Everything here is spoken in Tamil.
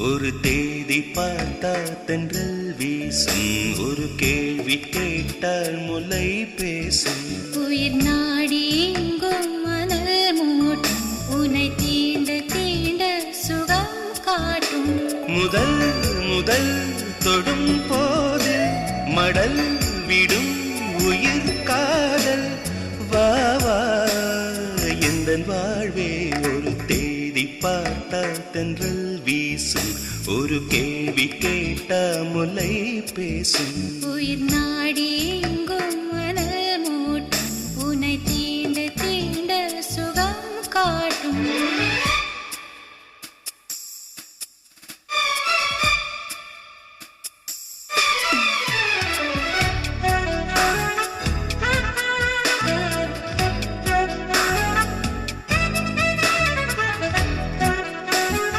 ஒரு தேதி பார்த்தா தென்றல் வீசும், ஒரு கேள்வி கேட்டால் முலை பேசும். உயிர் நாடி எங்கும் மணல் மூட்டும், உன்னை தீண்ட தீண்ட சுகம் காட்டும். முதல் முதல் தொடும் போது மடல் விடும் உயிர் காதல். வா வா எந்தன் வாழ்வே, ஒரு தேதி பார்த்தா தென்றல் வீசும், ஒரு கேள்வி கேட்டா முலை பேசும். உயிர் நாடி